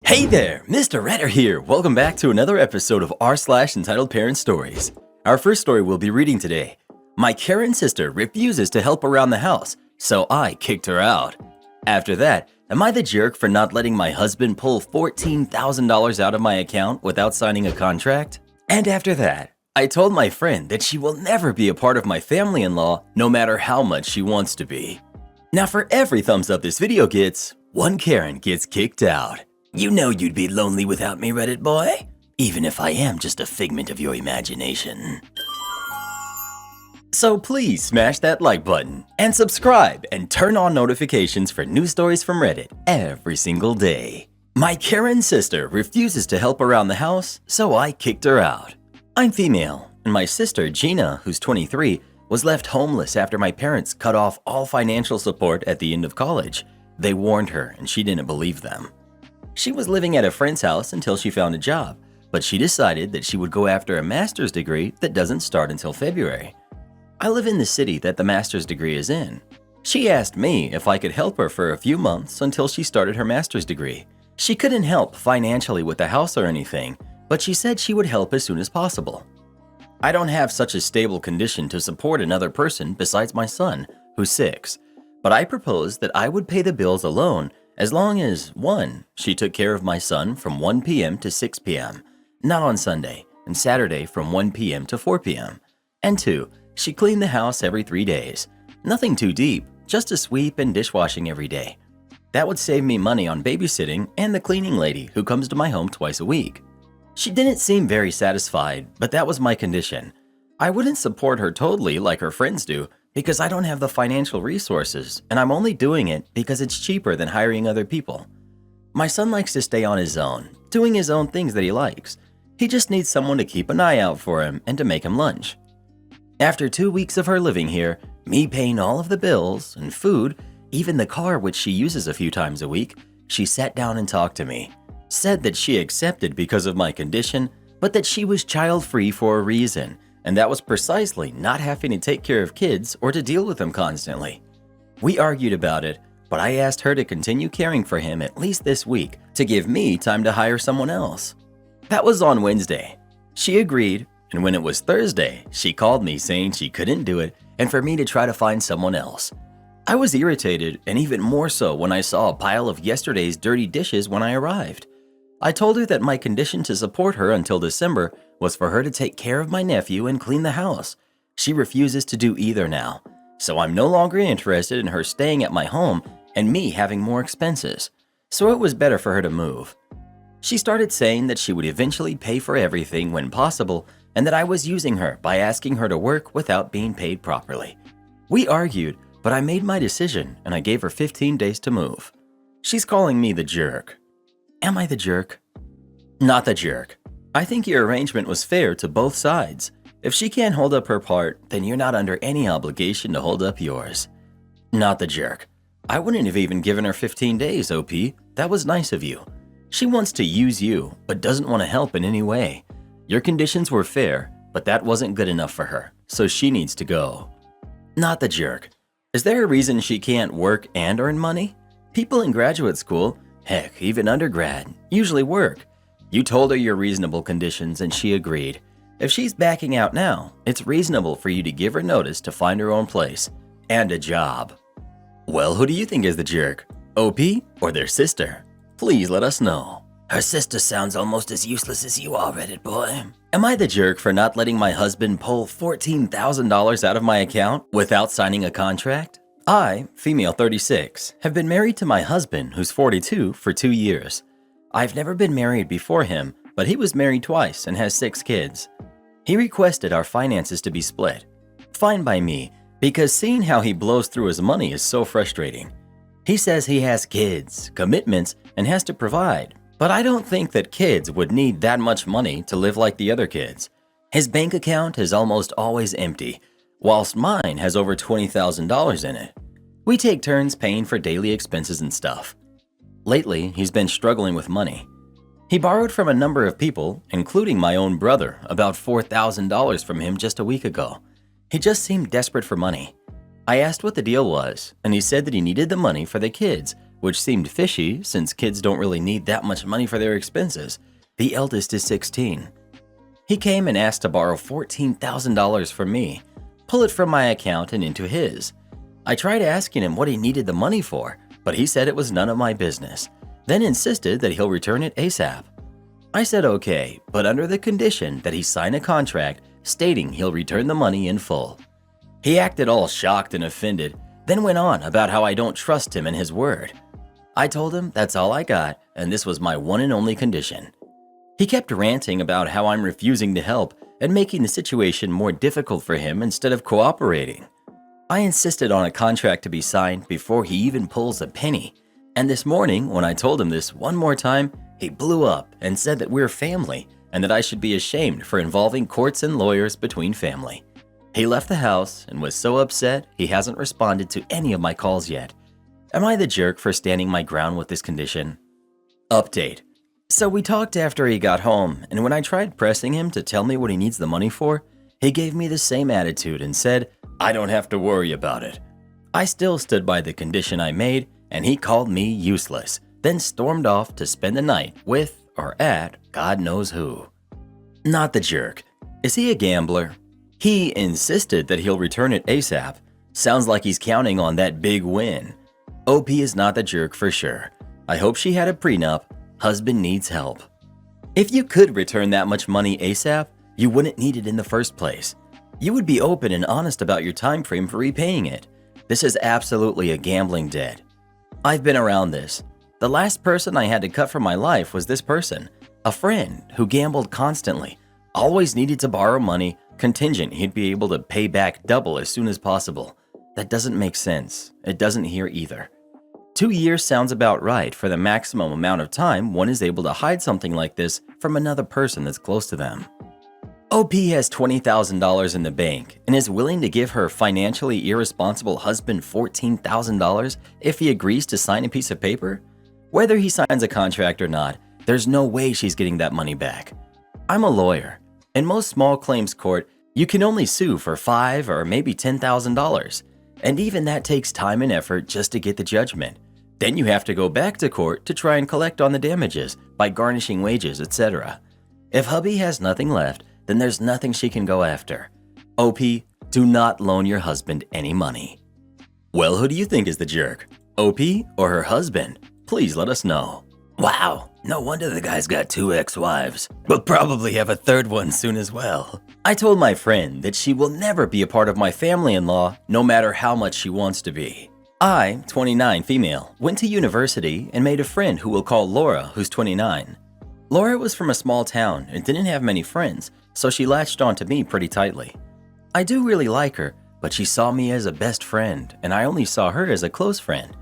Hey there, Mr. Redder here. Welcome back to another episode of r/entitled Parent Stories. Our first story we'll be reading today. My Karen sister refuses to help around the house, so I kicked her out. After that, am I the jerk for not letting my husband pull $14,000 out of my account without signing a contract? And after that, I told my friend that she will never be a part of my family-in-law no matter how much she wants to be. Now for every thumbs up this video gets, one Karen gets kicked out. You know you'd be lonely without me, Reddit boy, even if I am just a figment of your imagination. So please smash that like button and subscribe and turn on notifications for new stories from Reddit every single day. My Karen sister refuses to help around the house, so I kicked her out. I'm female, and my sister Gina, who's 23, was left homeless after my parents cut off all financial support at the end of college. They warned her and she didn't believe them. She was living at a friend's house until she found a job, but she decided that she would go after a master's degree that doesn't start until February. I live in the city that the master's degree is in. She asked me if I could help her for a few months until she started her master's degree. She couldn't help financially with the house or anything, but she said she would help as soon as possible. I don't have such a stable condition to support another person besides my son, who's 6, but I proposed that I would pay the bills alone as long as 1. She took care of my son from 1 p.m. to 6 p.m., not on Sunday, and Saturday from 1 p.m. to 4 p.m., and 2. She cleaned the house every 3 days. Nothing too deep, just a sweep and dishwashing every day. That would save me money on babysitting and the cleaning lady who comes to my home twice a week. She didn't seem very satisfied, but that was my condition. I wouldn't support her totally like her friends do because I don't have the financial resources, and I'm only doing it because it's cheaper than hiring other people. My son likes to stay on his own, doing his own things that he likes. He just needs someone to keep an eye out for him and to make him lunch. After 2 weeks of her living here, me paying all of the bills and food, even the car which she uses a few times a week, she sat down and talked to me. Said that she accepted because of my condition, but that she was child-free for a reason, and that was precisely not having to take care of kids or to deal with them constantly. We argued about it, but I asked her to continue caring for him at least this week to give me time to hire someone else. That was on Wednesday. She agreed, and when it was Thursday, she called me saying she couldn't do it and for me to try to find someone else. I was irritated, and even more so when I saw a pile of yesterday's dirty dishes when I arrived. I told her that my condition to support her until December was for her to take care of my nephew and clean the house. She refuses to do either now, so I'm no longer interested in her staying at my home and me having more expenses, so it was better for her to move. She started saying that she would eventually pay for everything when possible and that I was using her by asking her to work without being paid properly. We argued, but I made my decision and I gave her 15 days to move. She's calling me the jerk. Am I the jerk? Not the jerk. I think your arrangement was fair to both sides. If she can't hold up her part, then you're not under any obligation to hold up yours. Not the jerk. I wouldn't have even given her 15 days, OP. That was nice of you. She wants to use you, but doesn't want to help in any way. Your conditions were fair, but that wasn't good enough for her, so she needs to go. Not the jerk. Is there a reason she can't work and earn money? People in graduate school, heck, even undergrad, usually work. You told her your reasonable conditions and she agreed. If she's backing out now, it's reasonable for you to give her notice to find her own place and a job. Well, who do you think is the jerk? OP or their sister? Please let us know. Her sister sounds almost as useless as you are, Reddit boy. Am I the jerk for not letting my husband pull $14,000 out of my account without signing a contract? I, female 36, have been married to my husband, who's 42, for 2 years. I've never been married before him, but he was married twice and has 6 kids. He requested our finances to be split. Fine by me, because seeing how he blows through his money is so frustrating. He says he has kids, commitments, and has to provide, but I don't think that kids would need that much money to live like the other kids. His bank account is almost always empty, whilst mine has over $20,000 in it. We take turns paying for daily expenses and stuff. Lately, he's been struggling with money. He borrowed from a number of people, including my own brother, about $4,000 from him just a week ago. He just seemed desperate for money. I asked what the deal was, and he said that he needed the money for the kids, which seemed fishy since kids don't really need that much money for their expenses. The eldest is 16. He came and asked to borrow $14,000 from me, pull it from my account and into his. I tried asking him what he needed the money for, but he said it was none of my business, then insisted that he'll return it ASAP. I said okay, but under the condition that he sign a contract stating he'll return the money in full. He acted all shocked and offended, then went on about how I don't trust him and his word. I told him that's all I got and this was my one and only condition. He kept ranting about how I'm refusing to help and making the situation more difficult for him instead of cooperating. I insisted on a contract to be signed before he even pulls a penny, and this morning when I told him this one more time, he blew up and said that we're family and that I should be ashamed for involving courts and lawyers between family. He left the house and was so upset he hasn't responded to any of my calls yet. Am I the jerk for standing my ground with this condition? Update. So we talked after he got home, and when I tried pressing him to tell me what he needs the money for, he gave me the same attitude and said, I don't have to worry about it. I still stood by the condition I made, and he called me useless, then stormed off to spend the night with or at God knows who. Not the jerk. Is he a gambler? He insisted that he'll return it ASAP. Sounds like he's counting on that big win. OP is not the jerk for sure. I hope she had a prenup. Husband needs help. If you could return that much money ASAP, you wouldn't need it in the first place. You would be open and honest about your time frame for repaying it. This is absolutely a gambling debt. I've been around this. The last person I had to cut from my life was this person, a friend who gambled constantly, always needed to borrow money, contingent he'd be able to pay back double as soon as possible. That doesn't make sense. It doesn't here either. 2 years sounds about right for the maximum amount of time one is able to hide something like this from another person that's close to them. OP has $20,000 in the bank and is willing to give her financially irresponsible husband $14,000 if he agrees to sign a piece of paper? Whether he signs a contract or not, there's no way she's getting that money back. I'm a lawyer. In most small claims court, you can only sue for $5,000 or maybe $10,000, and even that takes time and effort just to get the judgment. Then you have to go back to court to try and collect on the damages by garnishing wages, etc. If hubby has nothing left, then there's nothing she can go after. OP, do not loan your husband any money. Well, who do you think is the jerk? OP or her husband? Please let us know. Wow, no wonder the guy's got 2 ex-wives. We'll probably have a third one soon as well. I told my friend that she will never be a part of my family-in-law, no matter how much she wants to be. I, 29 female, went to university and made a friend who we'll call Laura, who's 29. Laura was from a small town and didn't have many friends, so she latched onto me pretty tightly. I do really like her, but she saw me as a best friend, and I only saw her as a close friend.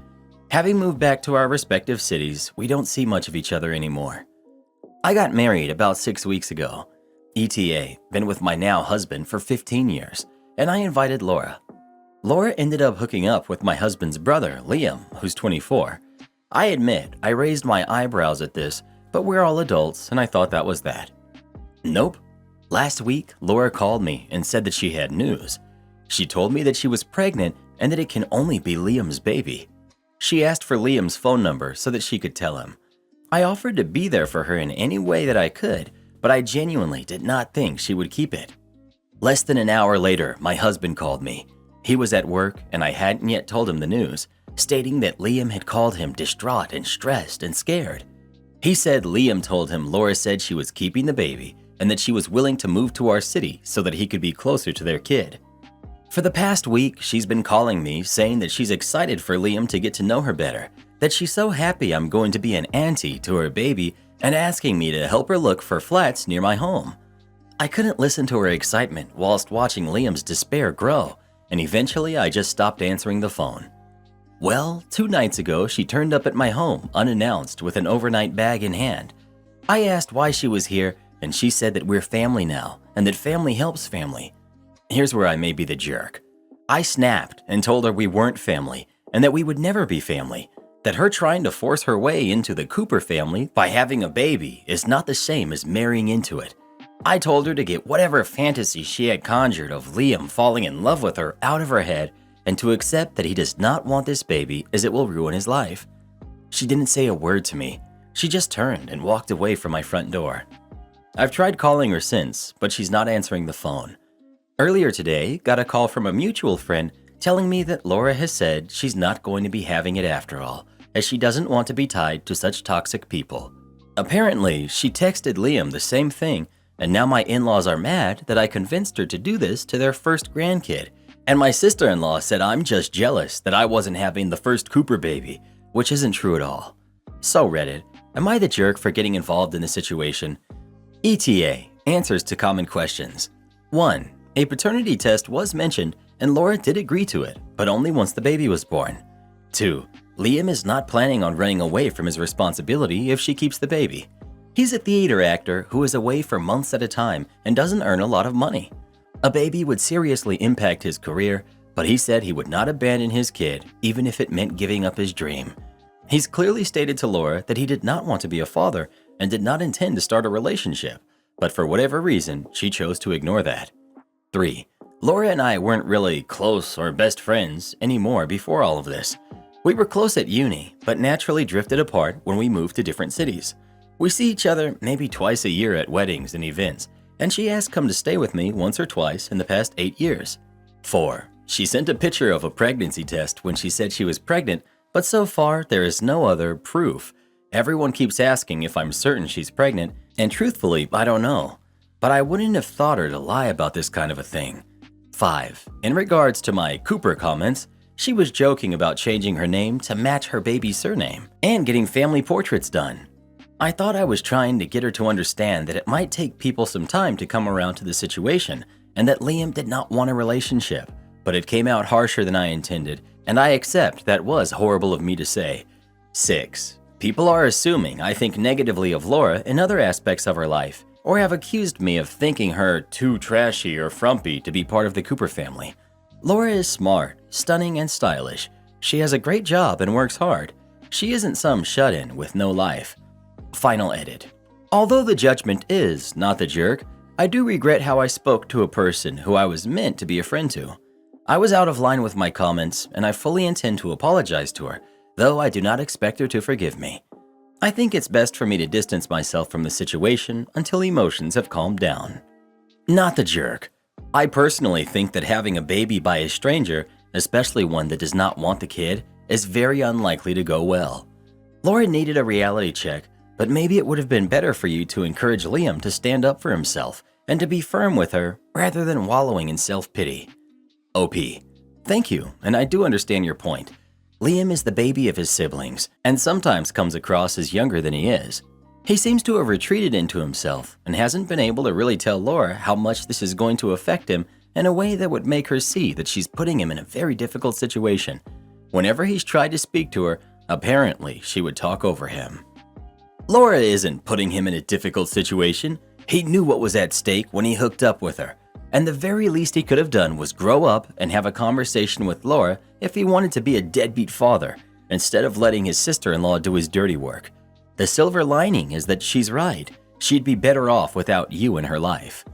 Having moved back to our respective cities, we don't see much of each other anymore. I got married about 6 weeks ago. ETA, been with my now husband for 15 years, and I invited Laura. Laura ended up hooking up with my husband's brother, Liam, who's 24. I admit, I raised my eyebrows at this, but we're all adults, and I thought that was that. Nope. Last week, Laura called me and said that she had news. She told me that she was pregnant and that it can only be Liam's baby. She asked for Liam's phone number so that she could tell him. I offered to be there for her in any way that I could, but I genuinely did not think she would keep it. Less than an hour later, my husband called me. He was at work and I hadn't yet told him the news, stating that Liam had called him distraught and stressed and scared. He said Liam told him Laura said she was keeping the baby and that she was willing to move to our city so that he could be closer to their kid. For the past week, she's been calling me saying that she's excited for Liam to get to know her better, that she's so happy I'm going to be an auntie to her baby, and asking me to help her look for flats near my home. I couldn't listen to her excitement whilst watching Liam's despair grow, and eventually I just stopped answering the phone. Well, 2 nights ago, she turned up at my home unannounced with an overnight bag in hand. I asked why she was here, and she said that we're family now, and that family helps family. Here's where I may be the jerk. I snapped and told her we weren't family and that we would never be family, that her trying to force her way into the Cooper family by having a baby is not the same as marrying into it. I told her to get whatever fantasy she had conjured of Liam falling in love with her out of her head and to accept that he does not want this baby as it will ruin his life. She didn't say a word to me. She just turned and walked away from my front door. I've tried calling her since, but she's not answering the phone. Earlier today, got a call from a mutual friend telling me that Laura has said she's not going to be having it after all, as she doesn't want to be tied to such toxic people. Apparently, she texted Liam the same thing, and now my in-laws are mad that I convinced her to do this to their first grandkid. And my sister-in-law said I'm just jealous that I wasn't having the first Cooper baby, which isn't true at all. So Reddit, am I the jerk for getting involved in the situation? ETA, answers to common questions. 1. A paternity test was mentioned and Laura did agree to it, but only once the baby was born. 2. Liam is not planning on running away from his responsibility if she keeps the baby. He's a theater actor who is away for months at a time and doesn't earn a lot of money. A baby would seriously impact his career, but he said he would not abandon his kid even if it meant giving up his dream. He's clearly stated to Laura that he did not want to be a father and did not intend to start a relationship, but for whatever reason, she chose to ignore that. 3. Laura and I weren't really close or best friends anymore before all of this. We were close at uni, but naturally drifted apart when we moved to different cities. We see each other maybe twice a year at weddings and events, and she has come to stay with me once or twice in the past 8 years. 4. She sent a picture of a pregnancy test when she said she was pregnant, but so far there is no other proof. Everyone keeps asking if I'm certain she's pregnant, and truthfully, I don't know. But I wouldn't have thought her to lie about this kind of a thing. 5. In regards to my Cooper comments, she was joking about changing her name to match her baby's surname and getting family portraits done. I thought I was trying to get her to understand that it might take people some time to come around to the situation and that Liam did not want a relationship, but it came out harsher than I intended, and I accept that was horrible of me to say. 6. People are assuming I think negatively of Laura in other aspects of her life, or have accused me of thinking her too trashy or frumpy to be part of the Cooper family. Laura is smart, stunning, and stylish. She has a great job and works hard. She isn't some shut-in with no life. Final edit. Although the judgment is not the jerk, I do regret how I spoke to a person who I was meant to be a friend to. I was out of line with my comments, and I fully intend to apologize to her, though I do not expect her to forgive me. I think it's best for me to distance myself from the situation until emotions have calmed down. Not the jerk. I personally think that having a baby by a stranger, especially one that does not want the kid, is very unlikely to go well. Laura needed a reality check, but maybe it would have been better for you to encourage Liam to stand up for himself and to be firm with her rather than wallowing in self-pity. OP. Thank you, and I do understand your point. Liam is the baby of his siblings and sometimes comes across as younger than he is. He seems to have retreated into himself and hasn't been able to really tell Laura how much this is going to affect him in a way that would make her see that she's putting him in a very difficult situation. Whenever he's tried to speak to her, apparently she would talk over him. Laura isn't putting him in a difficult situation. He knew what was at stake when he hooked up with her, and the very least he could have done was grow up and have a conversation with Laura if he wanted to be a deadbeat father, instead of letting his sister-in-law do his dirty work. The silver lining is that she's right. She'd be better off without you in her life.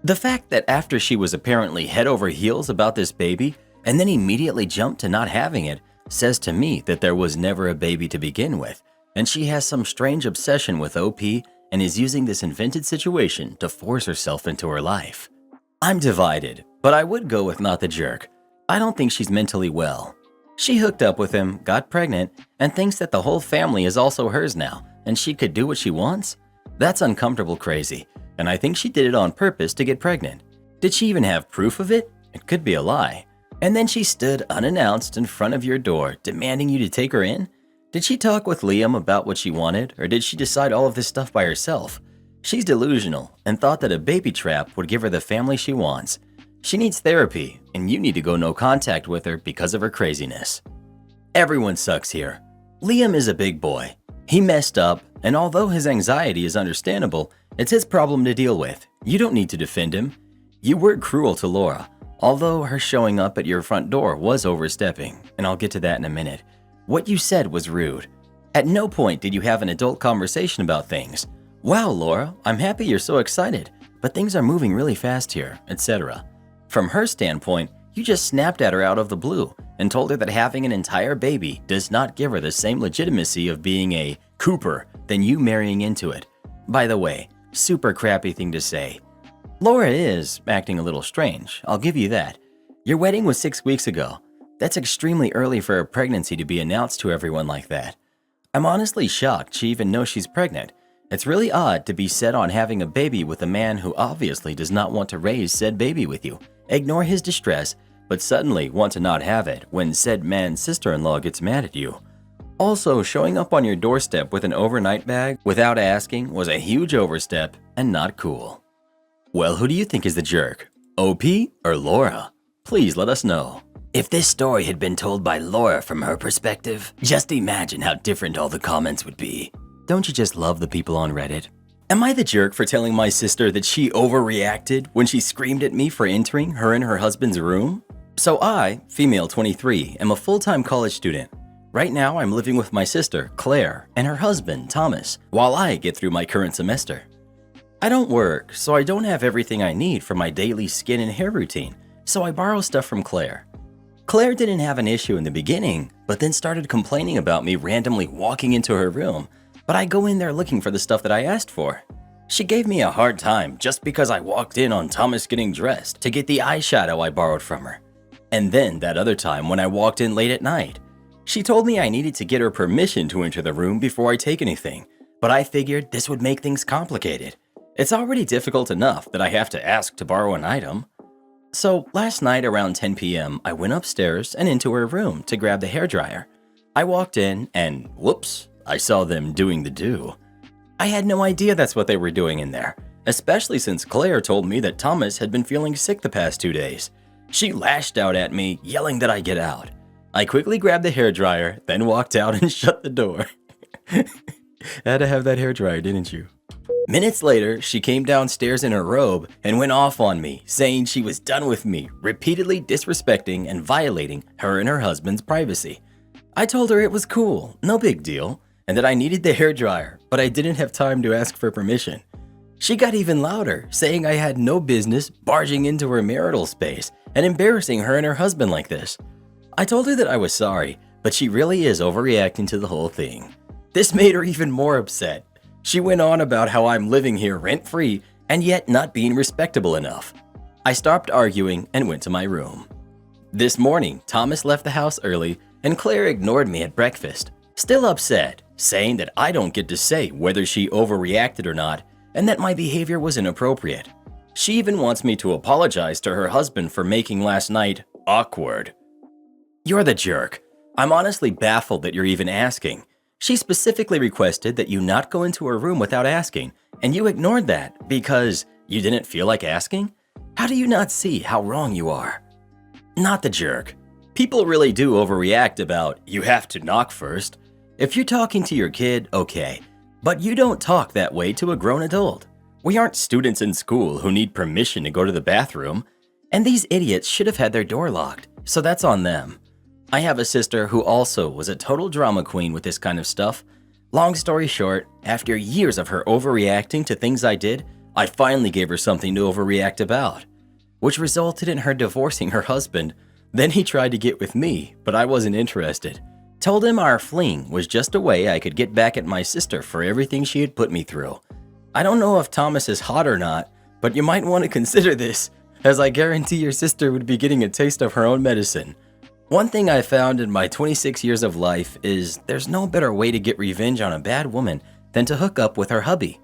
The fact that after she was apparently head over heels about this baby and then immediately jumped to not having it says to me that there was never a baby to begin with, and she has some strange obsession with OP and is using this invented situation to force herself into her life. I'm divided, but I would go with not the jerk. I don't think she's mentally well. She hooked up with him, got pregnant, and thinks that the whole family is also hers now, and she could do what she wants? That's uncomfortable crazy, and I think she did it on purpose to get pregnant. Did she even have proof of it? It could be a lie. And then she stood unannounced in front of your door, demanding you to take her in? Did she talk with Liam about what she wanted, or did she decide all of this stuff by herself? She's delusional and thought that a baby trap would give her the family she wants. She needs therapy, and you need to go no contact with her because of her craziness. Everyone sucks here. Liam is a big boy. He messed up, and although his anxiety is understandable, it's his problem to deal with. You don't need to defend him. You were cruel to Laura, although her showing up at your front door was overstepping, and I'll get to that in a minute. What you said was rude. At no point did you have an adult conversation about things. Wow, Laura, I'm happy you're so excited, but things are moving really fast here, etc. From her standpoint, you just snapped at her out of the blue and told her that having an entire baby does not give her the same legitimacy of being a Cooper than you marrying into it. By the way, super crappy thing to say. Laura is acting a little strange, I'll give you that. Your wedding was 6 weeks ago. That's extremely early for a pregnancy to be announced to everyone like that. I'm honestly shocked she even knows she's pregnant. It's really odd to be set on having a baby with a man who obviously does not want to raise said baby with you, ignore his distress, but suddenly want to not have it when said man's sister-in-law gets mad at you. Also, showing up on your doorstep with an overnight bag without asking was a huge overstep and not cool. Well, who do you think is the jerk? OP or Laura? Please let us know. If this story had been told by Laura from her perspective, just imagine how different all the comments would be. Don't you just love the people on Reddit? Am I the jerk for telling my sister that she overreacted when she screamed at me for entering her and her husband's room? So I, female 23, am a full-time college student. Right now I'm living with my sister, Claire, and her husband, Thomas, while I get through my current semester. I don't work, so I don't have everything I need for my daily skin and hair routine, so I borrow stuff from Claire. Claire didn't have an issue in the beginning, but then started complaining about me randomly walking into her room, but I go in there looking for the stuff that I asked for. She gave me a hard time just because I walked in on Thomas getting dressed to get the eyeshadow I borrowed from her. And then that other time when I walked in late at night. She told me I needed to get her permission to enter the room before I take anything, but I figured this would make things complicated. It's already difficult enough that I have to ask to borrow an item. So last night around 10 p.m., I went upstairs and into her room to grab the hairdryer. I walked in and whoops, I saw them doing the do. I had no idea that's what they were doing in there, especially since Claire told me that Thomas had been feeling sick the past 2 days. She lashed out at me, yelling that I get out. I quickly grabbed the hairdryer, then walked out and shut the door. Had to have that hairdryer, didn't you? Minutes later, she came downstairs in her robe and went off on me, saying she was done with me, repeatedly disrespecting and violating her and her husband's privacy. I told her it was cool, no big deal, and that I needed the hairdryer, but I didn't have time to ask for permission. She got even louder, saying I had no business barging into her marital space and embarrassing her and her husband like this. I told her that I was sorry, but she really is overreacting to the whole thing. This made her even more upset. She went on about how I'm living here rent-free and yet not being respectable enough. I stopped arguing and went to my room. This morning, Thomas left the house early and Claire ignored me at breakfast, still upset, saying that I don't get to say whether she overreacted or not and that my behavior was inappropriate. She even wants me to apologize to her husband for making last night awkward. You're the jerk. I'm honestly baffled that you're even asking. She specifically requested that you not go into her room without asking, and you ignored that because you didn't feel like asking? How do you not see how wrong you are? Not the jerk. People really do overreact about you have to knock first. If you're talking to your kid, okay, but you don't talk that way to a grown adult. We aren't students in school who need permission to go to the bathroom, and these idiots should have had their door locked, so that's on them. I have a sister who also was a total drama queen with this kind of stuff. Long story short, after years of her overreacting to things I did, I finally gave her something to overreact about, which resulted in her divorcing her husband. Then he tried to get with me, but I wasn't interested. Told him our fling was just a way I could get back at my sister for everything she had put me through. I don't know if Thomas is hot or not, but you might want to consider this, as I guarantee your sister would be getting a taste of her own medicine. One thing I found in my 26 years of life is there's no better way to get revenge on a bad woman than to hook up with her hubby.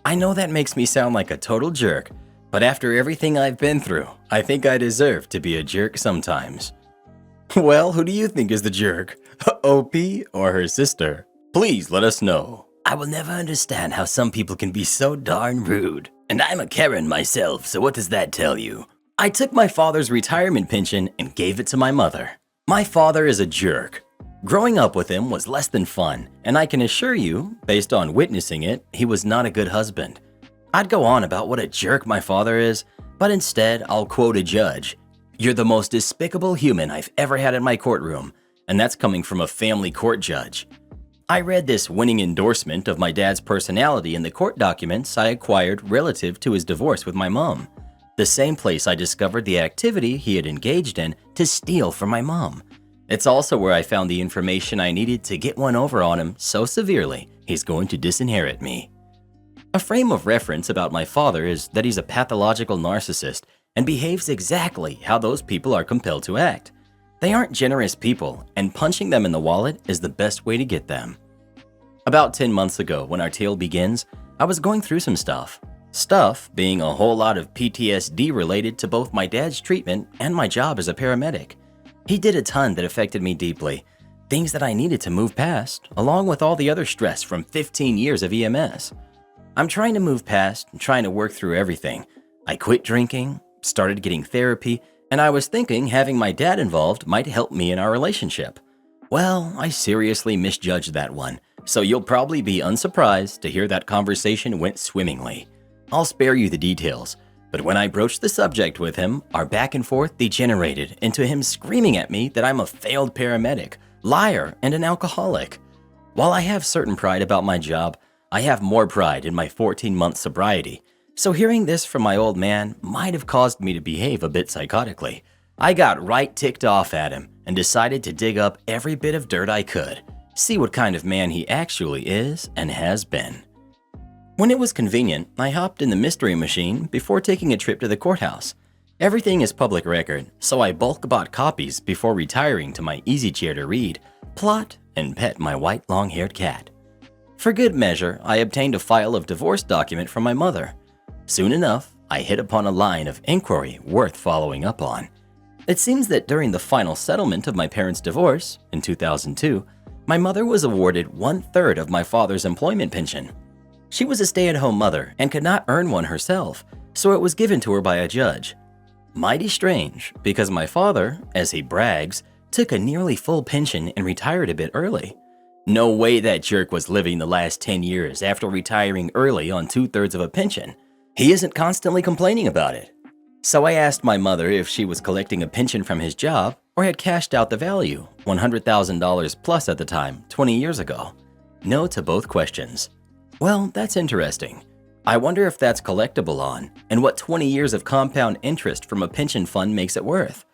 I know that makes me sound like a total jerk, but after everything I've been through, I think I deserve to be a jerk sometimes. Well, who do you think is the jerk? OP or her sister? Please let us know. I will never understand how some people can be so darn rude. And I'm a Karen myself, so what does that tell you? I took my father's retirement pension and gave it to my mother. My father is a jerk. Growing up with him was less than fun, and I can assure you, based on witnessing it, he was not a good husband. I'd go on about what a jerk my father is, but instead I'll quote a judge. You're the most despicable human I've ever had in my courtroom, and that's coming from a family court judge. I read this winning endorsement of my dad's personality in the court documents I acquired relative to his divorce with my mom. the same place I discovered the activity he had engaged in to steal from my mom. It's also where I found the information I needed to get one over on him so severely he's going to disinherit me. A frame of reference about my father is that he's a pathological narcissist and behaves exactly how those people are compelled to act. They aren't generous people, and punching them in the wallet is the best way to get them. About 10 months ago, when our tale begins, I was going through some stuff. Stuff being a whole lot of PTSD related to both my dad's treatment and my job as a paramedic. He did a ton that affected me deeply, things that I needed to move past, along with all the other stress from 15 years of EMS. I'm trying to move past and trying to work through everything. I quit drinking, started getting therapy, and I was thinking having my dad involved might help me in our relationship. Well, I seriously misjudged that one, so you'll probably be unsurprised to hear that conversation went swimmingly. I'll spare you the details, but when I broached the subject with him, our back and forth degenerated into him screaming at me that I'm a failed paramedic, liar, and an alcoholic. While I have certain pride about my job, I have more pride in my 14-month sobriety, so hearing this from my old man might have caused me to behave a bit psychotically. I got right ticked off at him and decided to dig up every bit of dirt I could, see what kind of man he actually is and has been. When it was convenient, I hopped in the mystery machine before taking a trip to the courthouse. Everything is public record, so I bulk bought copies before retiring to my easy chair to read, plot, and pet my white long-haired cat. For good measure, I obtained a file of divorce document from my mother. Soon enough, I hit upon a line of inquiry worth following up on. It seems that during the final settlement of my parents' divorce, in 2002, my mother was awarded 1/3 of my father's employment pension. She was a stay-at-home mother and could not earn one herself, so it was given to her by a judge. Mighty strange, because my father, as he brags, took a nearly full pension and retired a bit early. No way that jerk was living the last 10 years after retiring early on 2/3 of a pension. He isn't constantly complaining about it. So I asked my mother if she was collecting a pension from his job or had cashed out the value, $100,000 plus at the time, 20 years ago. No to both questions. Well, that's interesting. I wonder if that's collectible on, and what 20 years of compound interest from a pension fund makes it worth.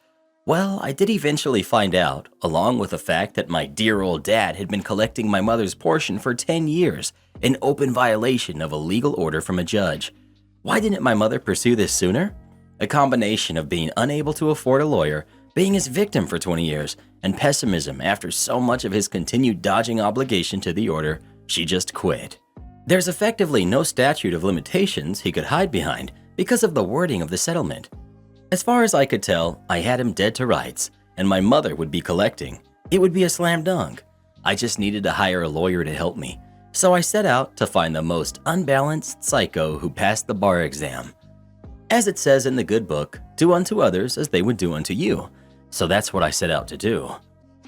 Well, I did eventually find out, along with the fact that my dear old dad had been collecting my mother's portion for 10 years, in open violation of a legal order from a judge. Why didn't my mother pursue this sooner? A combination of being unable to afford a lawyer, being his victim for 20 years, and pessimism after so much of his continued dodging obligation to the order, she just quit. There's effectively no statute of limitations he could hide behind because of the wording of the settlement. As far as I could tell, I had him dead to rights, and my mother would be collecting. It would be a slam dunk. I just needed to hire a lawyer to help me, so I set out to find the most unbalanced psycho who passed the bar exam. As it says in the good book, do unto others as they would do unto you. So that's what I set out to do.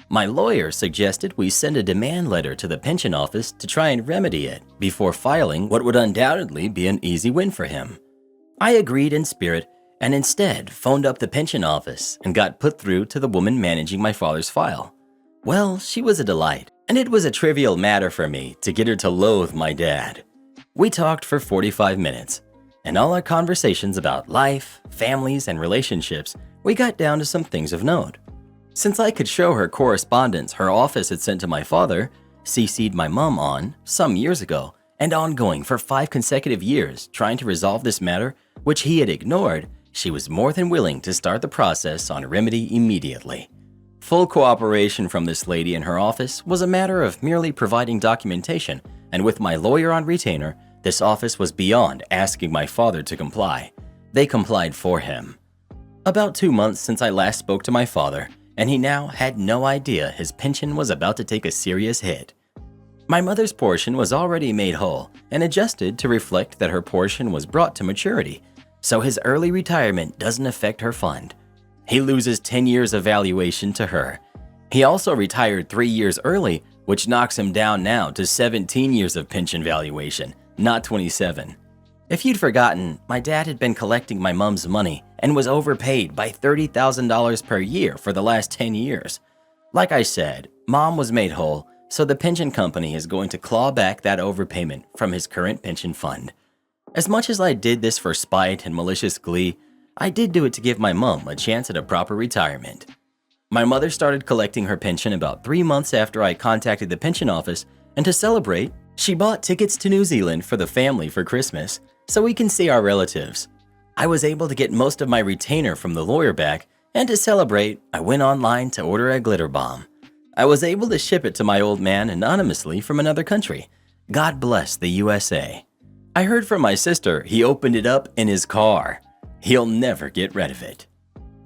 My lawyer suggested we send a demand letter to the pension office to try and remedy it before filing what would undoubtedly be an easy win for him. I agreed in spirit and instead phoned up the pension office and got put through to the woman managing my father's file. Well, she was a delight, and it was a trivial matter for me to get her to loathe my dad. We talked for 45 minutes, and all our conversations about life, families, and relationships, we got down to some things of note. Since I could show her correspondence her office had sent to my father, CC'd my mom on some years ago, and ongoing for 5 consecutive years trying to resolve this matter, which he had ignored, she was more than willing to start the process on remedy immediately. Full cooperation from this lady in her office was a matter of merely providing documentation, and with my lawyer on retainer, this office was beyond asking my father to comply. They complied for him. About 2 months since I last spoke to my father, and he now had no idea his pension was about to take a serious hit. My mother's portion was already made whole and adjusted to reflect that her portion was brought to maturity, so his early retirement doesn't affect her fund. He loses 10 years of valuation to her. He also retired 3 years early, which knocks him down now to 17 years of pension valuation, not 27. If you'd forgotten, my dad had been collecting my mom's money and was overpaid by $30,000 per year for the last 10 years. Like I said, mom was made whole, so the pension company is going to claw back that overpayment from his current pension fund. As much as I did this for spite and malicious glee, I did do it to give my mom a chance at a proper retirement. My mother started collecting her pension about 3 months after I contacted the pension office, and to celebrate, she bought tickets to New Zealand for the family for Christmas, so we can see our relatives. I was able to get most of my retainer from the lawyer back, and to celebrate, I went online to order a glitter bomb. I was able to ship it to my old man anonymously from another country. God bless the USA. I heard from my sister he opened it up in his car. He'll never get rid of it.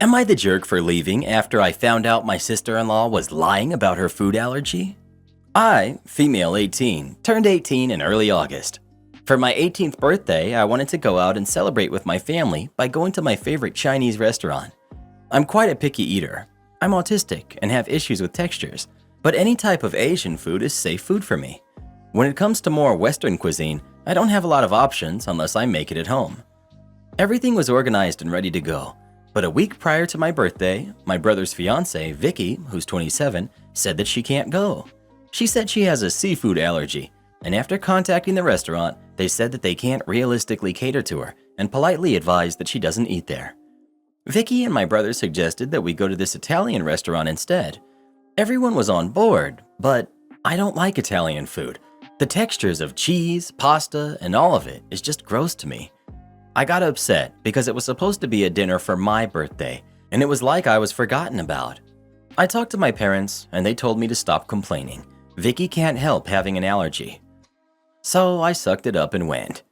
Am I the jerk for leaving after I found out my sister-in-law was lying about her food allergy? I, female 18, turned 18 in early August. For my 18th birthday, I wanted to go out and celebrate with my family by going to my favorite Chinese restaurant. I'm quite a picky eater. I'm autistic and have issues with textures, but any type of Asian food is safe food for me. When it comes to more Western cuisine, I don't have a lot of options unless I make it at home. Everything was organized and ready to go, but a week prior to my birthday, my brother's fiance, Vicky, who's 27, said that she can't go. She said she has a seafood allergy, and after contacting the restaurant, they said that they can't realistically cater to her and politely advised that she doesn't eat there. Vicky and my brother suggested that we go to this Italian restaurant instead. Everyone was on board, but I don't like Italian food. The textures of cheese, pasta, and all of it is just gross to me. I got upset because it was supposed to be a dinner for my birthday, and it was like I was forgotten about. I talked to my parents, and they told me to stop complaining. Vicky can't help having an allergy. So I sucked it up and went.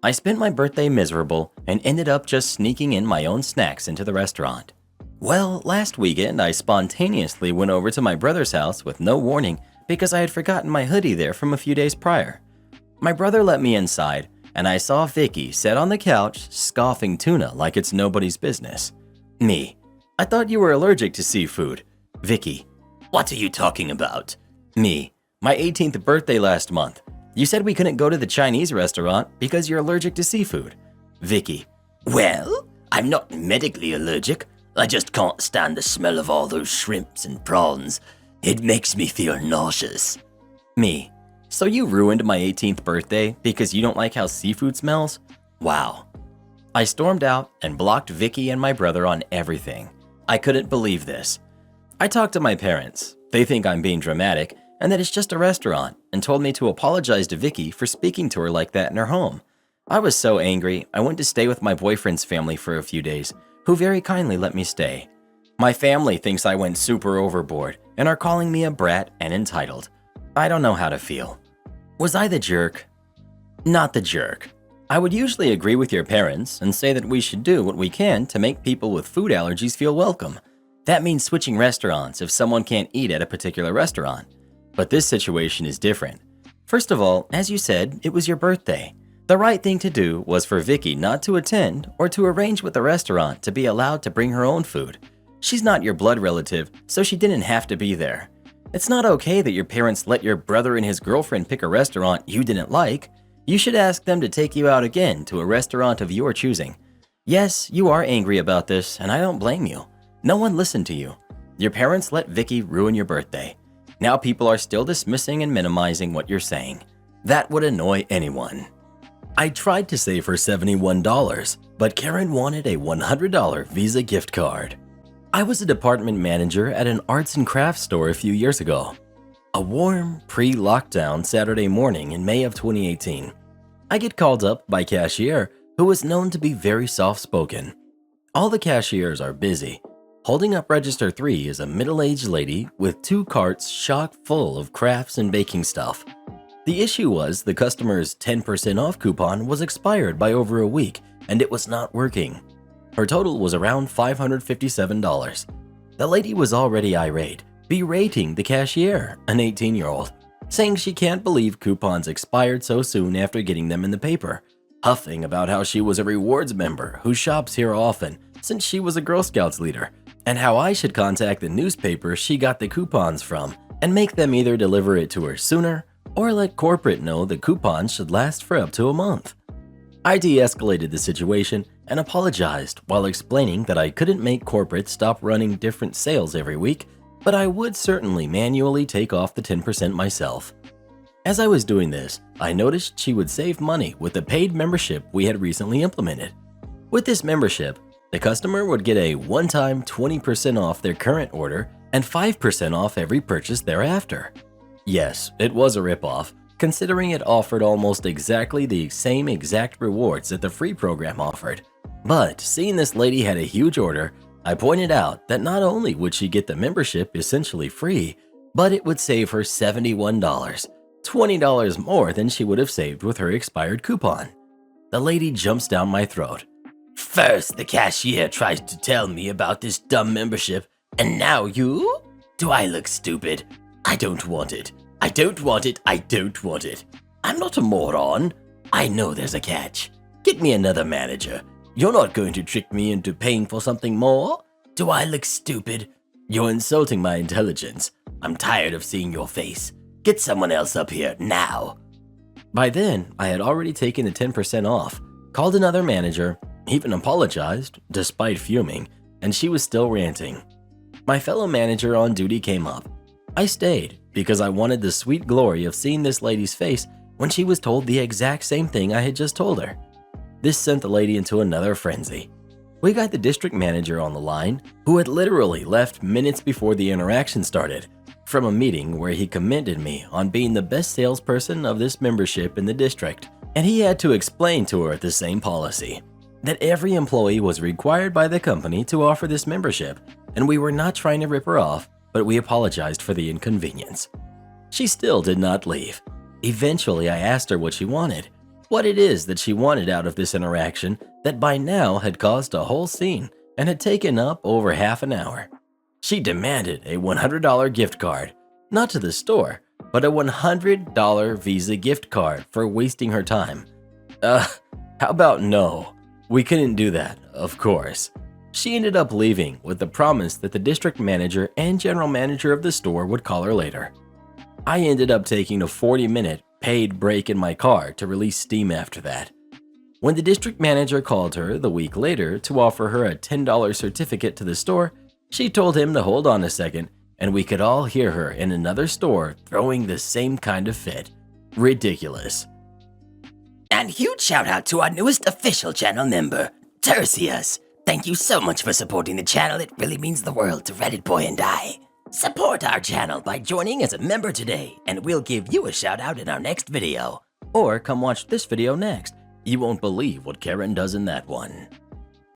I spent my birthday miserable and ended up just sneaking in my own snacks into the restaurant. Well, last weekend I spontaneously went over to my brother's house with no warning because I had forgotten my hoodie there from a few days prior. My brother let me inside, and I saw Vicky sit on the couch scoffing tuna like it's nobody's business. Me: I thought you were allergic to seafood. Vicky: what are you talking about? Me: my 18th birthday last month. You said we couldn't go to the Chinese restaurant because you're allergic to seafood. Vicky: well, I'm not medically allergic. I just can't stand the smell of all those shrimps and prawns. It makes me feel nauseous. Me: so you ruined my 18th birthday because you don't like how seafood smells? Wow. I stormed out and blocked Vicky and my brother on everything. I couldn't believe this. I talked to my parents. They think I'm being dramatic and that it's just a restaurant, and told me to apologize to Vicky for speaking to her like that in her home. I was so angry, I went to stay with my boyfriend's family for a few days, who very kindly let me stay. My family thinks I went super overboard and are calling me a brat and entitled. I don't know how to feel. Was I the jerk? Not the jerk. I would usually agree with your parents and say that we should do what we can to make people with food allergies feel welcome. That means switching restaurants if someone can't eat at a particular restaurant. But this situation is different. First of all, as you said, it was your birthday. The right thing to do was for Vicky not to attend or to arrange with the restaurant to be allowed to bring her own food. She's not your blood relative, so she didn't have to be there. It's not okay that your parents let your brother and his girlfriend pick a restaurant you didn't like. You should ask them to take you out again to a restaurant of your choosing. Yes, you are angry about this, and I don't blame you. No one listened to you. Your parents let Vicky ruin your birthday. Now people are still dismissing and minimizing what you're saying. That would annoy anyone. I tried to save her $71, but Karen wanted a $100 Visa gift card. I was a department manager at an arts and crafts store a few years ago. A warm, pre-lockdown Saturday morning in May of 2018. I get called up by cashier who is known to be very soft-spoken. All the cashiers are busy. Holding up register 3 is a middle-aged lady with 2 carts chock full of crafts and baking stuff. The issue was the customer's 10% off coupon was expired by over a week and it was not working. Her total was around $557. The lady was already irate, berating the cashier, an 18-year-old, saying she can't believe coupons expired so soon after getting them in the paper, huffing about how she was a rewards member who shops here often since she was a Girl Scouts leader, and how I should contact the newspaper she got the coupons from and make them either deliver it to her sooner or let corporate know the coupons should last for up to a month. I de-escalated the situation and apologized while explaining that I couldn't make corporate stop running different sales every week, but I would certainly manually take off the 10% myself. As I was doing this, I noticed she would save money with the paid membership we had recently implemented. With this membership, The customer would get a one-time 20% off their current order and 5% off every purchase thereafter. Yes, it was a ripoff, considering it offered almost exactly the same exact rewards that the free program offered. But seeing this lady had a huge order, I pointed out that not only would she get the membership essentially free, but it would save her $71, $20 more than she would have saved with her expired coupon. The lady jumps down my throat. First, the cashier tries to tell me about this dumb membership, and now you? Do I look stupid? I don't want it. I don't want it. I don't want it. I'm not a moron. I know there's a catch. Get me another manager. You're not going to trick me into paying for something more? Do I look stupid? You're insulting my intelligence. I'm tired of seeing your face. Get someone else up here now. By then, I had already taken the 10% off, called another manager, even apologized, despite fuming, and she was still ranting. My fellow manager on duty came up. I stayed because I wanted the sweet glory of seeing this lady's face when she was told the exact same thing I had just told her. This sent the lady into another frenzy. We got the district manager on the line, who had literally left minutes before the interaction started, from a meeting where he commended me on being the best salesperson of this membership in the district, and he had to explain to her the same policy, that every employee was required by the company to offer this membership, and we were not trying to rip her off, but we apologized for the inconvenience. She still did not leave. Eventually, I asked her what she wanted, what it is that she wanted out of this interaction that by now had caused a whole scene and had taken up over half an hour. She demanded a $100 gift card, not to the store, but a $100 Visa gift card for wasting her time. How about no? We couldn't do that, of course. She ended up leaving with the promise that the district manager and general manager of the store would call her later. I ended up taking a 40-minute paid break in my car to release steam after that. When the district manager called her the week later to offer her a $10 certificate to the store, she told him to hold on a second, and we could all hear her in another store throwing the same kind of fit. Ridiculous. And huge shout out to our newest official channel member, Tercius. Thank you so much for supporting the channel. It really means the world to Reddit Boy and I. Support our channel by joining as a member today, and we'll give you a shout out in our next video. Or come watch this video next. You won't believe what Karen does in that one.